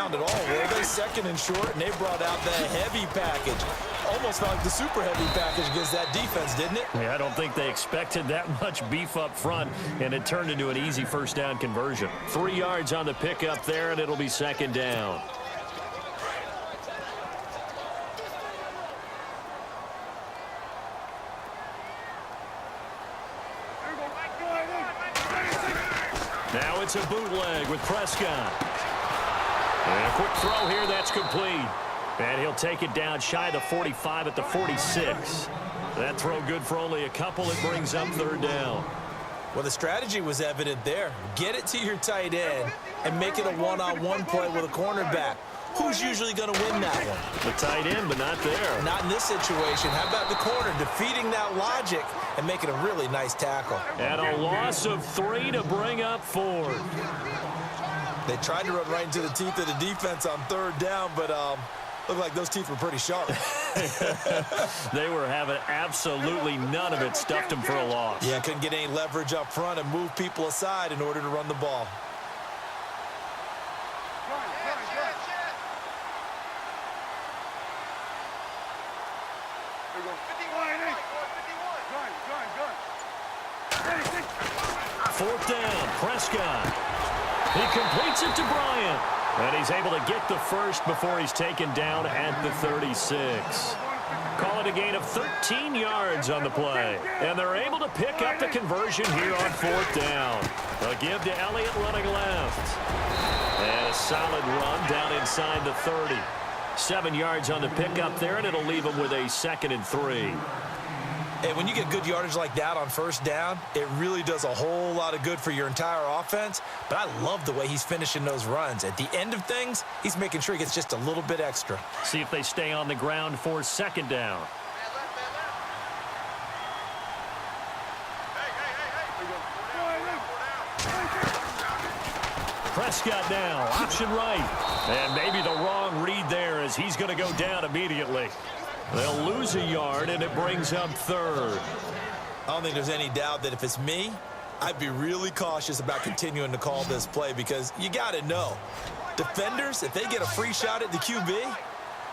ground at all, were they? Second and short, and they brought out the heavy package. Almost like the super heavy package against that defense, didn't it? Yeah, I don't think they expected that much beef up front, and it turned into an easy first down conversion. 3 yards on the pickup there, and it'll be second down. Now it's a bootleg with Prescott. And a quick throw here, that's complete. And he'll take it down shy of the 45 at the 46. That throw good for only a couple. It brings up third down. Well, the strategy was evident there. Get it to your tight end and make it a one-on-one play with a cornerback. Who's usually going to win that one? The tight end, but not there. Not in this situation. How about the corner defeating that logic and making a really nice tackle? And a loss of 3 to bring up 4. They tried to run right into the teeth of the defense on third down, but looked like those teeth were pretty sharp. They were having absolutely none of it. Stuffed them for a loss. Yeah, couldn't get any leverage up front and move people aside in order to run the ball. Fourth down, Prescott. He completes it to Bryant. And he's able to get the first before he's taken down at the 36. Call it a gain of 13 yards on the play. And they're able to pick up the conversion here on fourth down. A give to Elliott running left. And a solid run down inside the 30. 7 yards on the pickup there, and it'll leave him with a 2nd and 3. And when you get good yardage like that on first down, it really does a whole lot of good for your entire offense. But I love the way he's finishing those runs. At the end of things, he's making sure he gets just a little bit extra. See if they stay on the ground for second down. Prescott now, option right. And maybe the wrong read there as he's going to go down immediately. They'll lose a yard, and it brings up third. I don't think there's any doubt that if it's me, I'd be really cautious about continuing to call this play because you got to know. Defenders, if they get a free shot at the QB,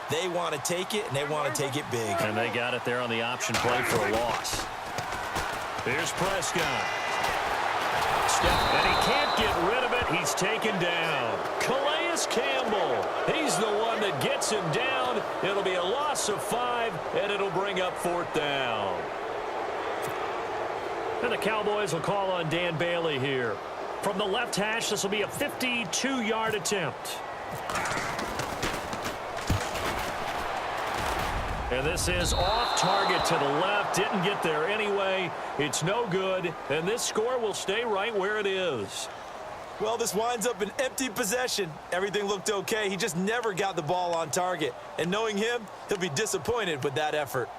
they want to take it, and they want to take it big. And they got it there on the option play for a loss. Here's Prescott. And he can't get rid of it. He's taken down. Calais Campbell. He's the one that gets him down. It'll be a loss of 5, and it'll bring up fourth down. And the Cowboys will call on Dan Bailey here. From the left hash, this will be a 52-yard attempt. And this is off target to the left. Didn't get there anyway. It's no good. And this score will stay right where it is. Well, this winds up an empty possession. Everything looked okay. He just never got the ball on target. And knowing him, he'll be disappointed with that effort.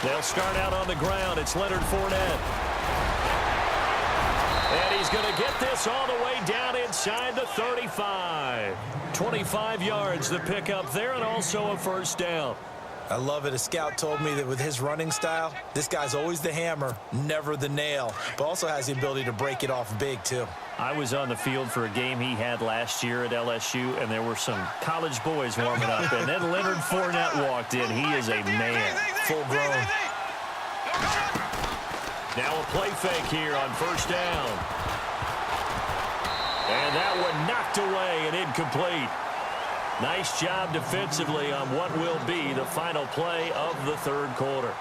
They'll start out on the ground. It's Leonard Fournette. And he's going to get this all the way down inside the 35. 25 yards the pickup there, and also a first down. I love it. A scout told me that with his running style, this guy's always the hammer, never the nail, but also has the ability to break it off big, too. I was on the field for a game he had last year at LSU, and there were some college boys warming up. And then Leonard Fournette walked in. He is a man. Full grown. Now a play fake here on first down. And that one knocked away and incomplete. Nice job defensively on what will be the final play of the third quarter.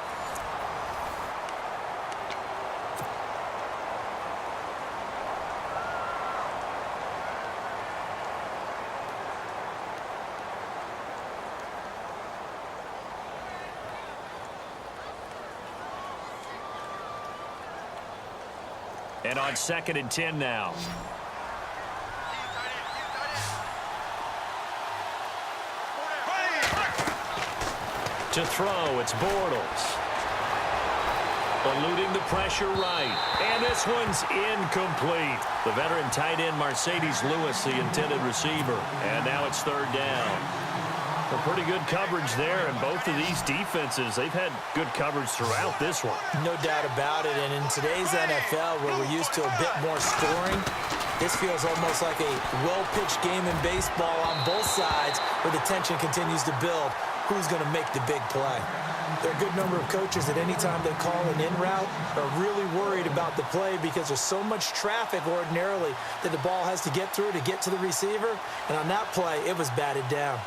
And on 2nd and 10 now. To throw, it's Bortles. Eluding the pressure right. And this one's incomplete. The veteran tight end Mercedes Lewis, the intended receiver. And now it's third down. A pretty good coverage there, and both of these defenses, they've had good coverage throughout this one. No doubt about it, and in today's NFL, where we're used to a bit more scoring, this feels almost like a well-pitched game in baseball on both sides, where the tension continues to build. Who's going to make the big play? There are a good number of coaches that any time they call an in route are really worried about the play because there's so much traffic ordinarily that the ball has to get through to get to the receiver. And on that play, it was batted down.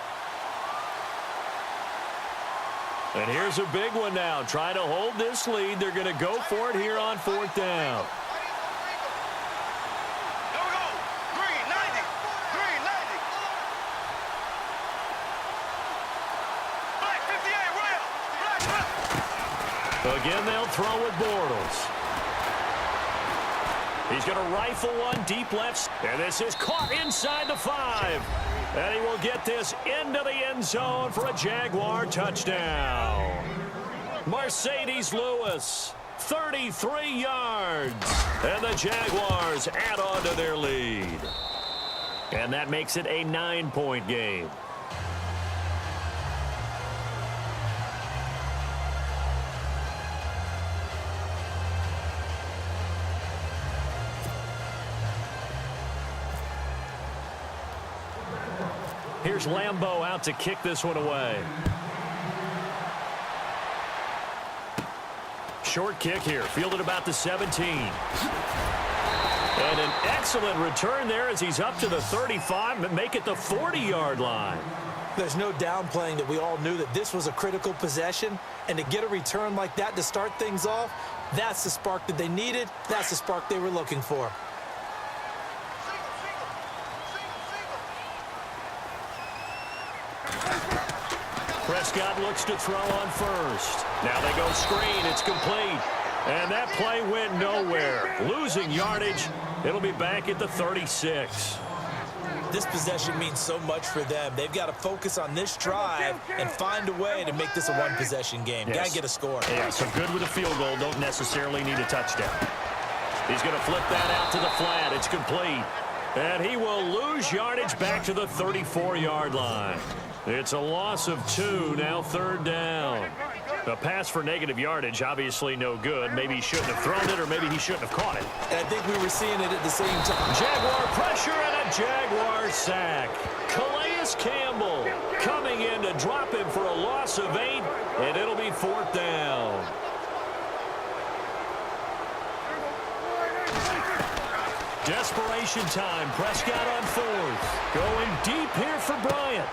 And here's a big one now. Trying to hold this lead. They're going to go for it here on fourth down. Again, they'll throw with Bortles. He's going to rifle one deep left. And this is caught inside the 5. And he will get this into the end zone for a Jaguar touchdown. Mercedes Lewis, 33 yards. And the Jaguars add on to their lead. And that makes it a 9-point game. Here's Lambeau out to kick this one away. Short kick here, fielded about the 17. And an excellent return there as he's up to the 35, but make it the 40-yard line. There's no downplaying that we all knew that this was a critical possession, and to get a return like that to start things off, that's the spark that they needed. That's the spark they were looking for. Prescott looks to throw on first. Now they go screen. It's complete. And that play went nowhere. Losing yardage. It'll be back at the 36. This possession means so much for them. They've got to focus on this drive and find a way to make this a one-possession game. Yes. Got to get a score. Yeah, so good with a field goal. Don't necessarily need a touchdown. He's going to flip that out to the flat. It's complete. And he will lose yardage back to the 34-yard line. It's a loss of 2, now third down. A pass for negative yardage, obviously no good. Maybe he shouldn't have thrown it, or maybe he shouldn't have caught it. And I think we were seeing it at the same time. Jaguar pressure and a Jaguar sack. Calais Campbell coming in to drop him for a loss of 8, and it'll be fourth down. Desperation time. Prescott on fourth. Going deep here for Bryant.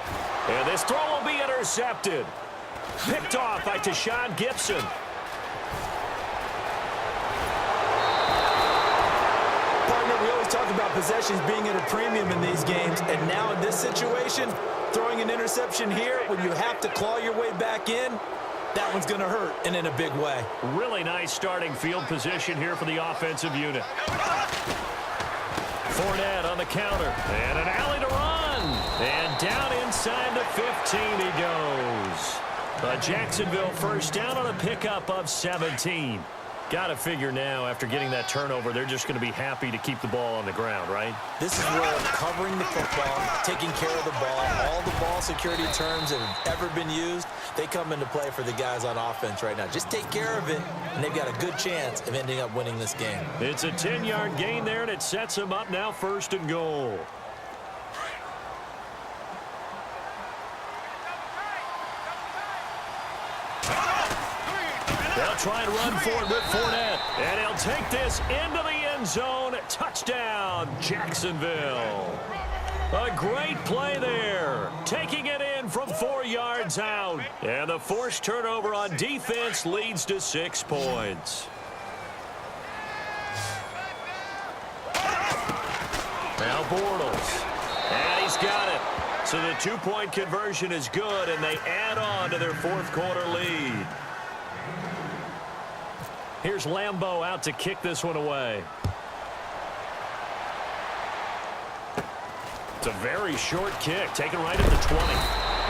And this throw will be intercepted. Picked off by Tashawn Gibson. Partner, we always talk about possessions being at a premium in these games. And now in this situation, throwing an interception here when you have to claw your way back in, that one's going to hurt, and in a big way. Really nice starting field position here for the offensive unit. Fournette on the counter. And an alley to run. And down inside the 15 he goes. A Jacksonville first down on a pickup of 17. Got to figure now, after getting that turnover, they're just going to be happy to keep the ball on the ground, right? This is where covering the football, taking care of the ball, all the ball security terms that have ever been used, they come into play for the guys on offense right now. Just take care of it, and they've got a good chance of ending up winning this game. It's a 10-yard gain there, and it sets them up now first and goal. They'll try and run for it with Fournette. And he'll take this into the end zone. Touchdown, Jacksonville. A great play there. Taking it in from 4 yards out. And the forced turnover on defense leads to 6 points. Now Bortles. And he's got it. So the 2-point conversion is good, and they add on to their fourth quarter lead. Here's Lambeau out to kick this one away. It's a very short kick, taken right at the 20.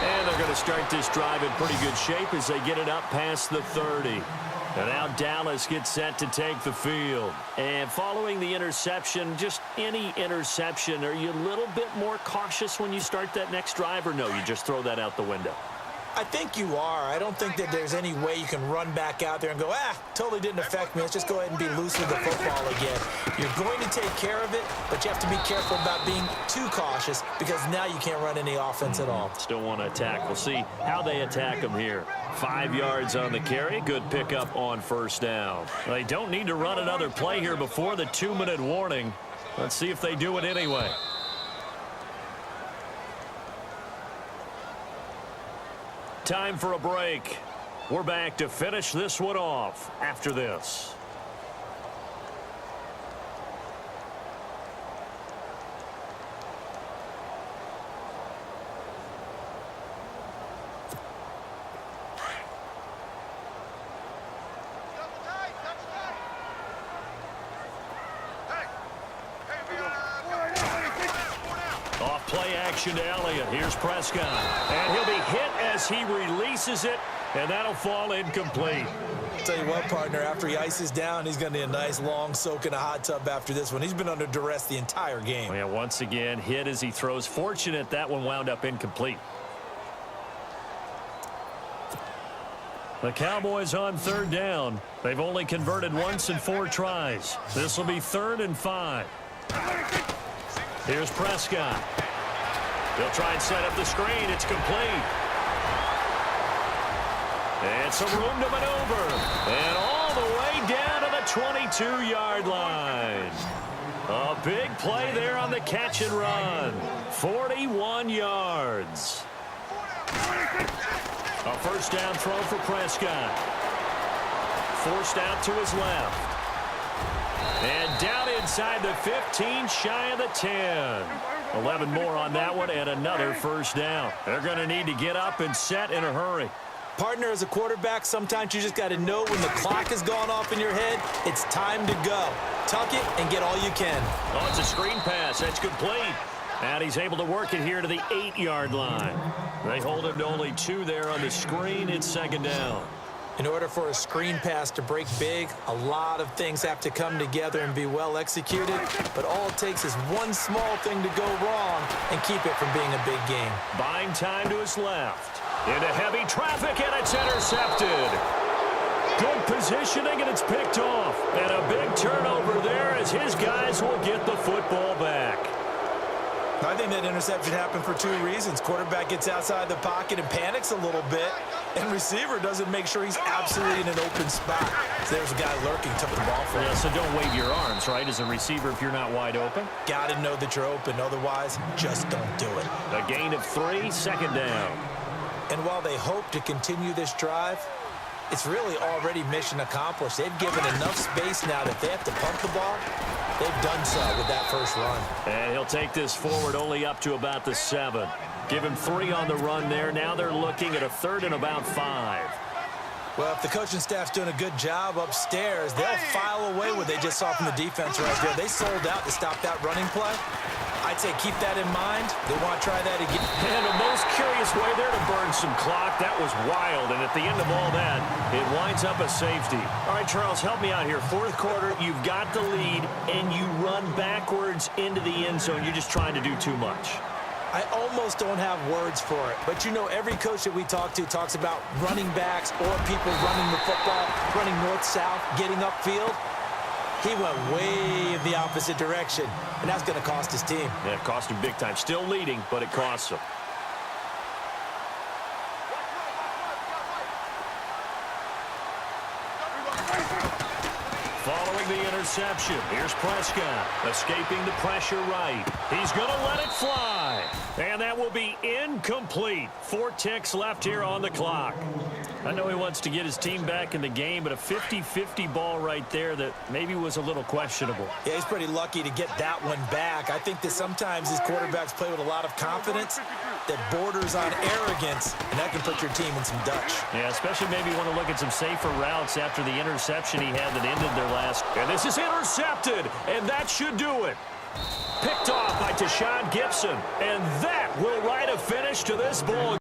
And they're going to start this drive in pretty good shape as they get it up past the 30. And now Dallas gets set to take the field. And following the interception, just any interception, are you a little bit more cautious when you start that next drive, or no, you just throw that out the window? I think you are. I don't think that there's any way you can run back out there and go, totally didn't affect me. Let's just go ahead and be loose with the football again. You're going to take care of it, but you have to be careful about being too cautious because now you can't run any offense at all. Still want to attack. We'll see how they attack them here. 5 yards on the carry. Good pickup on first down. They don't need to run another play here before the 2-minute warning. Let's see if they do it anyway. Time for a break. We're back to finish this one off after this. Off play action to Elliott. Here's Prescott. And he'll be hit as he releases it, and that'll fall incomplete. I'll tell you what, partner, after he ices down, he's going to need a nice long soak in a hot tub after this one. He's been under duress the entire game. Yeah, once again, hit as he throws. Fortunate that one wound up incomplete. The Cowboys on third down. They've only converted once in 4 tries. This will be 3rd and 5. Here's Prescott. He'll try and set up the screen. It's complete. And some room to maneuver. And all the way down to the 22-yard line. A big play there on the catch and run. 41 yards. A first down throw for Prescott. Forced out to his left. And down inside the 15, shy of the 10. 11 more on that one and another first down. They're going to need to get up and set in a hurry. Partner, as a quarterback, sometimes you just got to know when the clock has gone off in your head, it's time to go. Tuck it and get all you can. Oh, it's a screen pass. That's complete. And he's able to work it here to the 8-yard line. They hold him to only 2 there on the screen. It's 2nd down. In order for a screen pass to break big, a lot of things have to come together and be well executed. But all it takes is one small thing to go wrong and keep it from being a big game. Buying time to his left. Into heavy traffic, and it's intercepted. Good positioning, and it's picked off. And a big turnover there as his guys will get the football back. I think that interception happened for 2 reasons. Quarterback gets outside the pocket and panics a little bit, and receiver doesn't make sure he's absolutely in an open spot. So there's a guy lurking, took the ball from him. Yeah, so don't wave your arms, right, as a receiver if you're not wide open. Got to know that you're open. Otherwise, just don't do it. A gain of 3, 2nd down. And while they hope to continue this drive, it's really already mission accomplished. They've given enough space now that if they have to pump the ball, they've done so with that first run. And he'll take this forward only up to about the 7. Give him 3 on the run there. Now they're looking at a 3rd and about 5. Well, if the coaching staff's doing a good job upstairs, they'll file away what they just saw from the defense right there. They sold out to stop that running play. I'd say keep that in mind. They want to try that again. And the most curious way there to burn some clock. That was wild. And at the end of all that, it winds up a safety. All right, Charles, help me out here. 4th quarter, you've got the lead, and you run backwards into the end zone. You're just trying to do too much. I almost don't have words for it. But, you know, every coach that we talk to talks about running backs or people running the football, running north-south, getting upfield. He went way in the opposite direction, and that's going to cost his team. Yeah, it cost him big time. Still leading, but it costs him. Following the interception, here's Prescott, escaping the pressure right. He's going to let it fly, and that will be incomplete. 4 ticks left here on the clock. I know he wants to get his team back in the game, but a 50-50 ball right there that maybe was a little questionable. Yeah, he's pretty lucky to get that one back. I think that sometimes these quarterbacks play with a lot of confidence that borders on arrogance, and that can put your team in some Dutch. Yeah, especially maybe want to look at some safer routes after the interception he had that ended their last. And this is intercepted, and that should do it. Picked off by Tashawn Gibson, and that will write a finish to this ball.